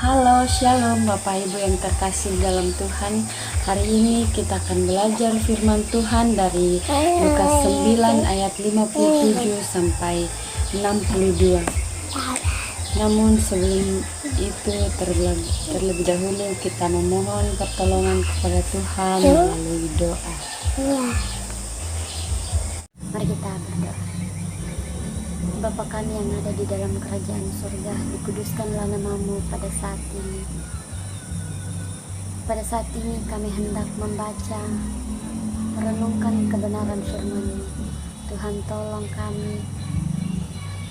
Halo, Shalom Bapak Ibu yang terkasih dalam Tuhan. Hari ini kita akan belajar firman Tuhan dari Lukas 9 ayat 57 sampai 62. Namun sebelum itu terlebih dahulu kita memohon pertolongan kepada Tuhan melalui doa. Mari kita berdoa. Bapa kami yang ada di dalam kerajaan surga, dikuduskanlah namamu pada saat ini. Pada saat ini kami hendak membaca, merenungkan kebenaran firman-Mu. Tuhan tolong kami,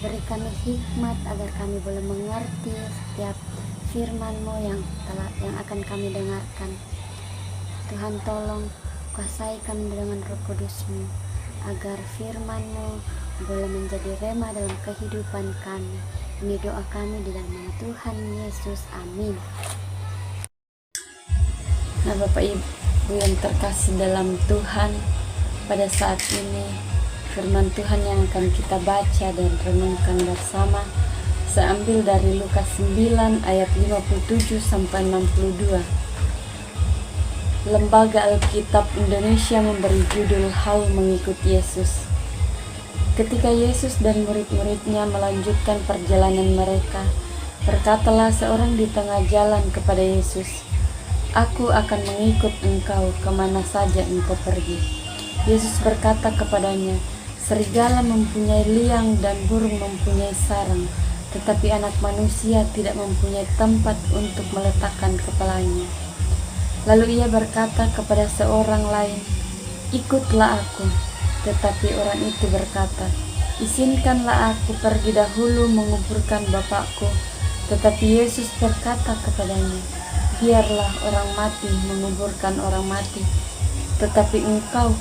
beri kami hikmat agar kami boleh mengerti setiap firman-Mu yang akan kami dengarkan. Tuhan tolong kuasai kami dengan Roh Kudus-Mu, agar firman-Mu boleh menjadi rema dalam kehidupan kami. Ini doa kami di dalam nama Tuhan Yesus. Amin. Nah, Bapak Ibu yang terkasih dalam Tuhan, pada saat ini firman Tuhan yang akan kita baca dan renungkan bersama saya ambil dari Lukas 9 ayat 57 sampai 62. Lembaga Alkitab Indonesia memberi judul Hal Mengikut Yesus. Ketika Yesus dan murid-muridnya melanjutkan perjalanan mereka, berkatalah seorang di tengah jalan kepada Yesus, "Aku akan mengikut engkau kemana saja engkau pergi." Yesus berkata kepadanya, "Serigala mempunyai liang dan burung mempunyai sarang, tetapi anak manusia tidak mempunyai tempat untuk meletakkan kepalanya." Lalu ia berkata kepada seorang lain, "Ikutlah aku." Tetapi orang itu berkata, "Izinkanlah aku pergi dahulu menguburkan bapakku." Tetapi Yesus berkata kepadanya, "Biarlah orang mati menguburkan orang mati, tetapi engkau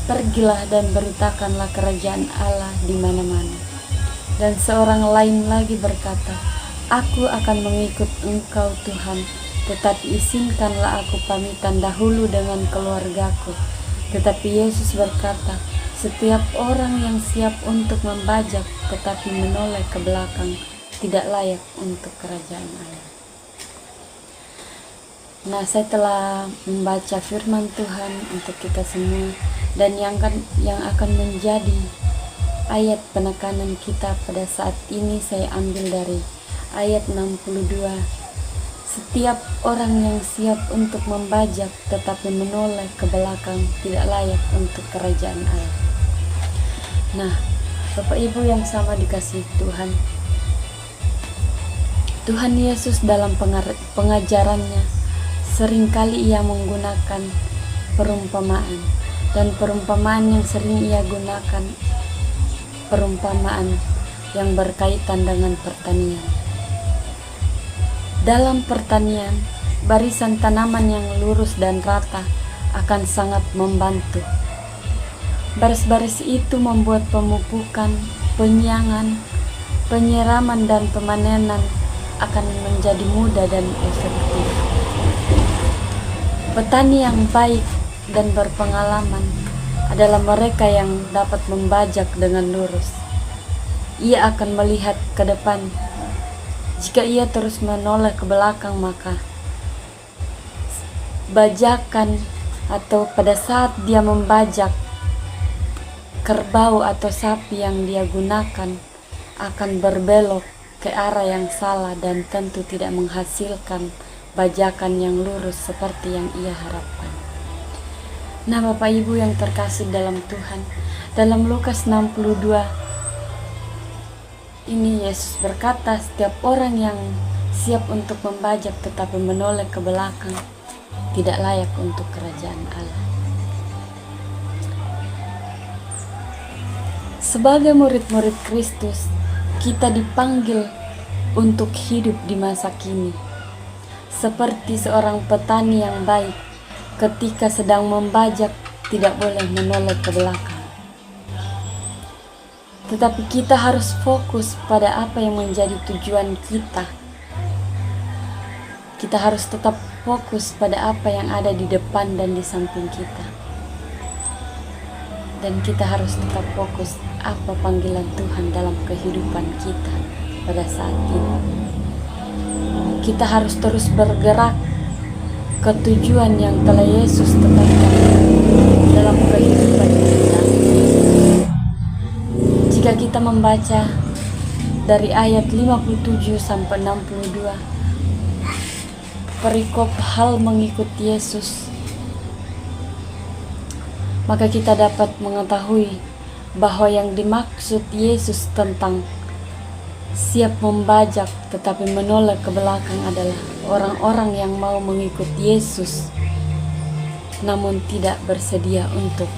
pergilah dan beritakanlah kerajaan Allah di mana-mana." Dan seorang lain lagi berkata, "Aku akan mengikut engkau Tuhan, tetapi izinkanlah aku pamitan dahulu dengan keluargaku." Tetapi Yesus berkata, "Setiap orang yang siap untuk membajak tetapi menoleh ke belakang tidak layak untuk kerajaan Allah." Nah, saya telah membaca firman Tuhan untuk kita semua, dan yang akan menjadi ayat penekanan kita pada saat ini saya ambil dari ayat 62. Setiap orang yang siap untuk membajak tetapi menoleh ke belakang tidak layak untuk kerajaan Allah. Nah, Bapak Ibu yang sama dikasihi Tuhan, Tuhan Yesus dalam pengajarannya seringkali ia menggunakan perumpamaan, dan perumpamaan yang sering ia gunakan perumpamaan yang berkaitan dengan pertanian. Dalam pertanian, barisan tanaman yang lurus dan rata akan sangat membantu. Baris-baris itu membuat pemupukan, penyiangan, penyiraman, dan pemanenan akan menjadi mudah dan efektif. Petani yang baik dan berpengalaman adalah mereka yang dapat membajak dengan lurus. Ia akan melihat ke depan. Jika ia terus menoleh ke belakang, maka bajakan atau pada saat dia membajak, kerbau atau sapi yang dia gunakan akan berbelok ke arah yang salah dan tentu tidak menghasilkan bajakan yang lurus seperti yang ia harapkan. Nah, Bapak Ibu yang terkasih dalam Tuhan, dalam Lukas 62 ini Yesus berkata, setiap orang yang siap untuk membajak tetapi menoleh ke belakang tidak layak untuk kerajaan Allah. Sebagai murid-murid Kristus, kita dipanggil untuk hidup di masa kini seperti seorang petani yang baik. Ketika sedang membajak tidak boleh menoleh ke belakang, tetapi kita harus fokus pada apa yang menjadi tujuan kita. Kita harus tetap fokus pada apa yang ada di depan dan di samping kita. Dan kita harus tetap fokus apa panggilan Tuhan dalam kehidupan kita pada saat ini. kita harus terus bergerak ke tujuan yang telah Yesus tetapkan dalam kehidupan kita. Jika kita membaca dari ayat 57 sampai 62, perikop hal mengikut Yesus, maka kita dapat mengetahui bahwa yang dimaksud Yesus tentang siap membajak tetapi menoleh ke belakang adalah orang-orang yang mau mengikut Yesus namun tidak bersedia untuk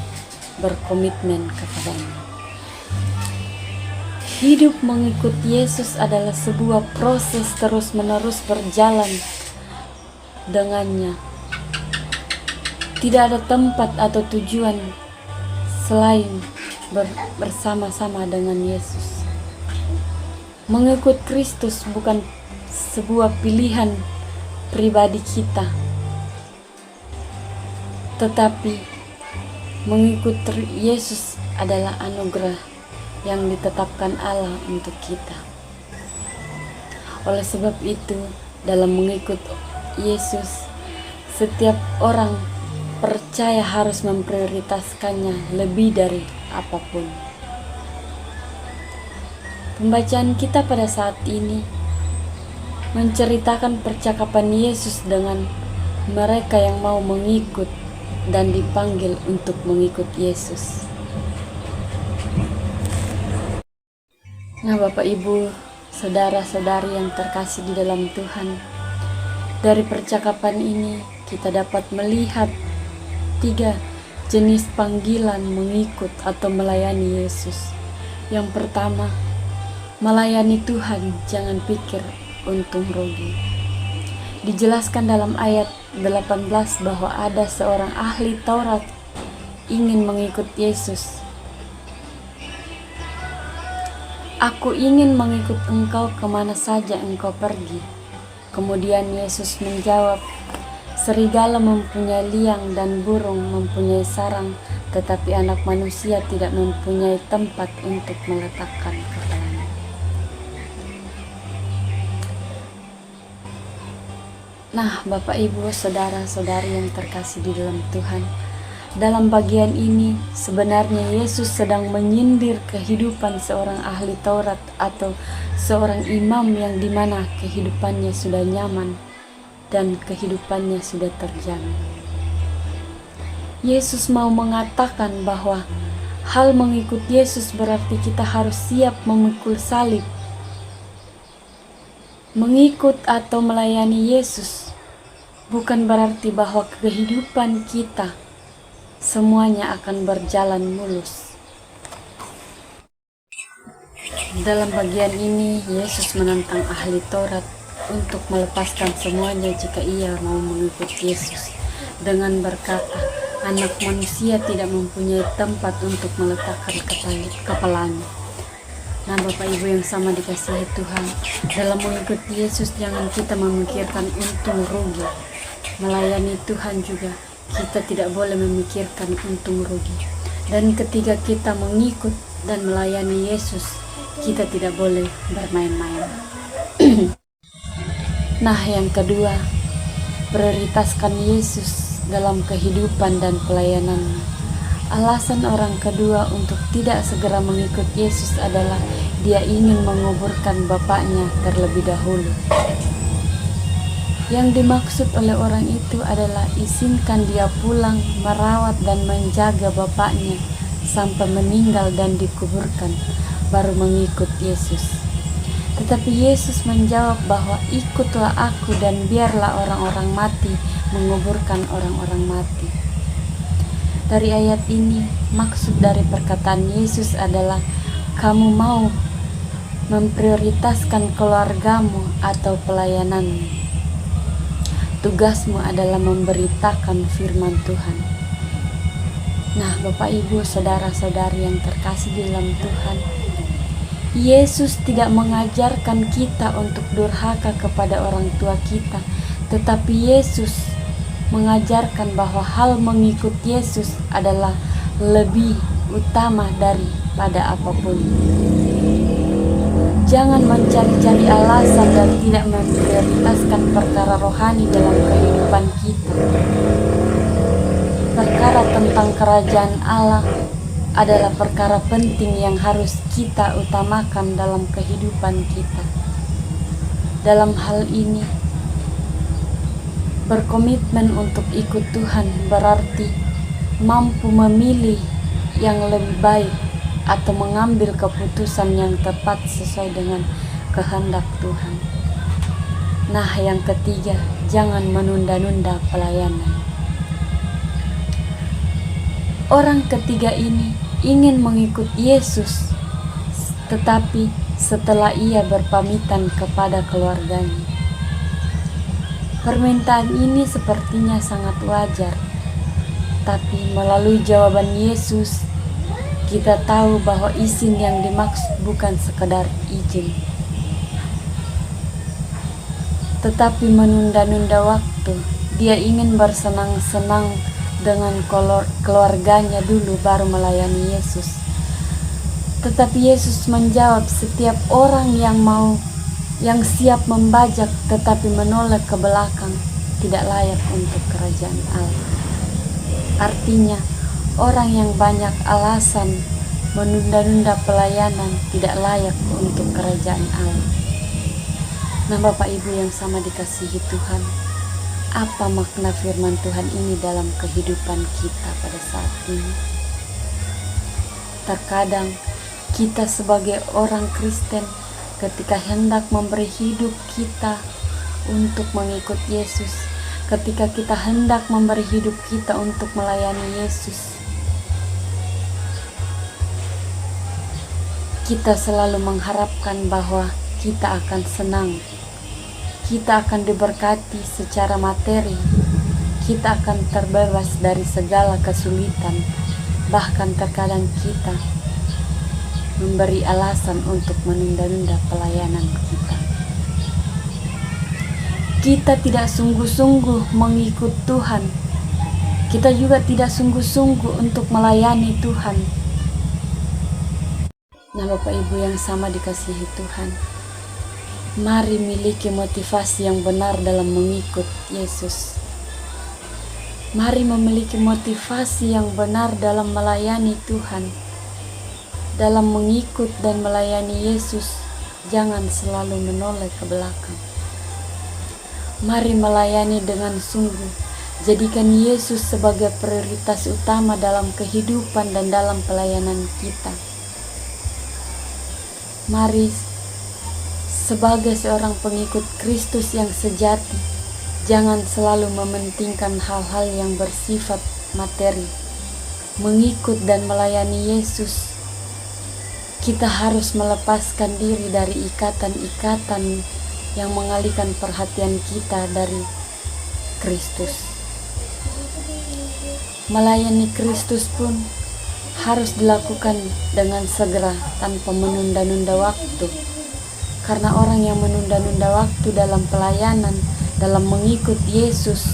berkomitmen kepadanya. Hidup mengikut Yesus adalah sebuah proses terus-menerus berjalan dengannya. Tidak ada tempat atau tujuan selain bersama-sama dengan Yesus. Mengikut Kristus bukan sebuah pilihan pribadi kita, tetapi mengikut Yesus adalah anugerah yang ditetapkan Allah untuk kita. Oleh sebab itu, dalam mengikut Yesus, setiap orang percaya harus memprioritaskannya lebih dari apapun. Pembacaan kita pada saat ini menceritakan percakapan Yesus dengan mereka yang mau mengikut dan dipanggil untuk mengikut Yesus. Nah, Bapak Ibu, saudara-saudari yang terkasih di dalam Tuhan, dari percakapan ini kita dapat melihat 3 jenis panggilan mengikut atau melayani Yesus. Yang pertama, melayani Tuhan, jangan pikir untung rugi. Dijelaskan dalam ayat 18 bahwa ada seorang ahli Taurat ingin mengikut Yesus. Aku ingin mengikut engkau kemana saja engkau pergi. Kemudian Yesus menjawab, serigala mempunyai liang dan burung mempunyai sarang, tetapi anak manusia tidak mempunyai tempat untuk meletakkan kepalanya. Nah, Bapak Ibu, saudara-saudari yang terkasih di dalam Tuhan, dalam bagian ini sebenarnya Yesus sedang menyindir kehidupan seorang ahli Taurat atau seorang imam yang dimana kehidupannya sudah nyaman dan kehidupannya sudah terjamin. Yesus mau mengatakan bahwa hal mengikut Yesus berarti kita harus siap memikul salib. Mengikut atau melayani Yesus bukan berarti bahwa kehidupan kita semuanya akan berjalan mulus. Dalam bagian ini, Yesus menantang ahli Taurat untuk melepaskan semuanya jika ia mau mengikut Yesus dengan berkata, anak manusia tidak mempunyai tempat untuk meletakkan kepalanya. Nah, Bapak Ibu yang sama dikasihi Tuhan, dalam mengikut Yesus jangan kita memikirkan untung rugi. Melayani Tuhan juga kita tidak boleh memikirkan untung rugi. Dan ketika kita mengikut dan melayani Yesus, kita tidak boleh bermain-main. Nah, yang kedua, prioritaskan Yesus dalam kehidupan dan pelayanannya. Alasan orang kedua untuk tidak segera mengikut Yesus adalah dia ingin menguburkan Bapaknya terlebih dahulu. Yang dimaksud oleh orang itu adalah izinkan dia pulang, merawat dan menjaga Bapaknya sampai meninggal dan dikuburkan, baru mengikut Yesus. Tetapi Yesus menjawab bahwa ikutlah aku dan biarlah orang-orang mati menguburkan orang-orang mati. Dari ayat ini, maksud dari perkataan Yesus adalah kamu mau memprioritaskan keluargamu atau pelayananmu. Tugasmu adalah memberitakan firman Tuhan. Nah, Bapak Ibu, saudara-saudari yang terkasih di dalam Tuhan, Yesus tidak mengajarkan kita untuk durhaka kepada orang tua kita, tetapi Yesus mengajarkan bahwa hal mengikut Yesus adalah lebih utama daripada apapun. Jangan mencari-cari alasan dan tidak memprioritaskan perkara rohani dalam kehidupan kita. Perkara tentang kerajaan Allah adalah perkara penting yang harus kita utamakan dalam kehidupan kita. Dalam hal ini, berkomitmen untuk ikut Tuhan berarti mampu memilih yang lebih baik atau mengambil keputusan yang tepat sesuai dengan kehendak Tuhan. Nah, yang ketiga, jangan menunda-nunda pelayanan. Orang ketiga ini ingin mengikut Yesus, tetapi setelah ia berpamitan kepada keluarganya. Permintaan ini sepertinya sangat wajar, tapi melalui jawaban Yesus, kita tahu bahwa izin yang dimaksud bukan sekedar izin, tetapi menunda-nunda waktu. Dia ingin bersenang-senang dengan keluarganya dulu baru melayani Yesus. Tetapi Yesus menjawab, setiap orang yang siap membajak tetapi menoleh ke belakang tidak layak untuk kerajaan Allah. Artinya, orang yang banyak alasan menunda-nunda pelayanan tidak layak untuk kerajaan Allah. Nah, Bapak Ibu yang sama dikasihi Tuhan, apa makna firman Tuhan ini dalam kehidupan kita pada saat ini? Terkadang kita sebagai orang Kristen, ketika hendak memberi hidup kita untuk mengikut Yesus, ketika kita hendak memberi hidup kita untuk melayani Yesus, kita selalu mengharapkan bahwa kita akan senang, kita akan diberkati secara materi, kita akan terbebas dari segala kesulitan. Bahkan terkadang kita memberi alasan untuk menunda-nunda pelayanan kita. Kita tidak sungguh-sungguh mengikut Tuhan. Kita juga tidak sungguh-sungguh untuk melayani Tuhan. Nah, Bapak Ibu yang sama dikasihi Tuhan, mari miliki motivasi yang benar dalam mengikut Yesus. Mari memiliki motivasi yang benar dalam melayani Tuhan. Dalam mengikut dan melayani Yesus, jangan selalu menoleh ke belakang. Mari melayani dengan sungguh. Jadikan Yesus sebagai prioritas utama dalam kehidupan dan dalam pelayanan kita. Mari sebagai seorang pengikut Kristus yang sejati, jangan selalu mementingkan hal-hal yang bersifat materi. Mengikut dan melayani Yesus, kita harus melepaskan diri dari ikatan-ikatan yang mengalihkan perhatian kita dari Kristus. Melayani Kristus pun harus dilakukan dengan segera tanpa menunda-nunda waktu. Karena orang yang menunda-nunda waktu dalam pelayanan, dalam mengikut Yesus,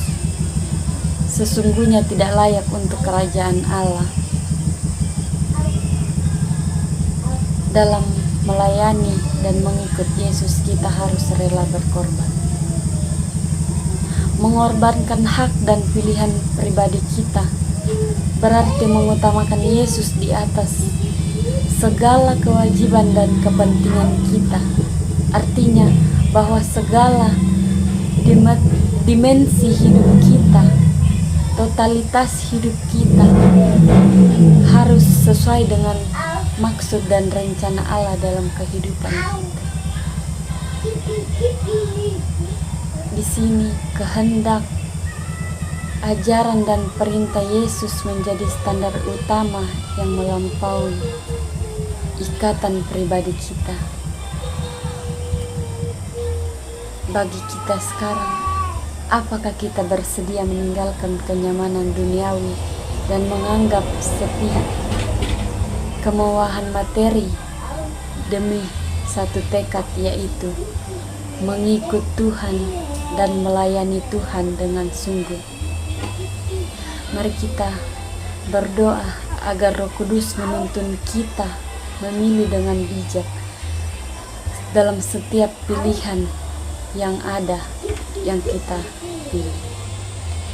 sesungguhnya tidak layak untuk kerajaan Allah. Dalam melayani dan mengikut Yesus, kita harus rela berkorban. Mengorbankan hak dan pilihan pribadi kita berarti mengutamakan Yesus di atas segala kewajiban dan kepentingan kita. Artinya bahwa segala dimensi hidup kita, totalitas hidup kita harus sesuai dengan maksud dan rencana Allah dalam kehidupan kita. Di sini kehendak, ajaran dan perintah Yesus menjadi standar utama yang melampaui ikatan pribadi kita. Bagi kita sekarang, apakah kita bersedia meninggalkan kenyamanan duniawi dan menganggap sepihak kemewahan materi demi satu tekad, yaitu mengikut Tuhan dan melayani Tuhan dengan sungguh? Mari kita berdoa agar Roh Kudus menuntun kita memilih dengan bijak dalam setiap pilihan yang ada, yang kita pilih.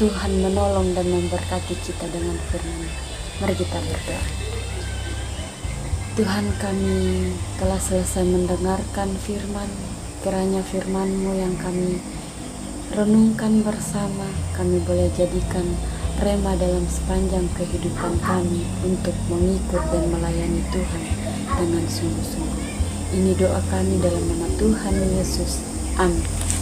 Tuhan menolong dan memberkati kita dengan firman. Mari kita berdoa. Tuhan, kami telah selesai mendengarkan firman. Kiranya firman-Mu yang kami renungkan bersama, kami boleh jadikan rema dalam sepanjang kehidupan kami untuk mengikut dan melayani Tuhan dengan sungguh-sungguh. Ini doa kami dalam nama Tuhan Yesus. Amin.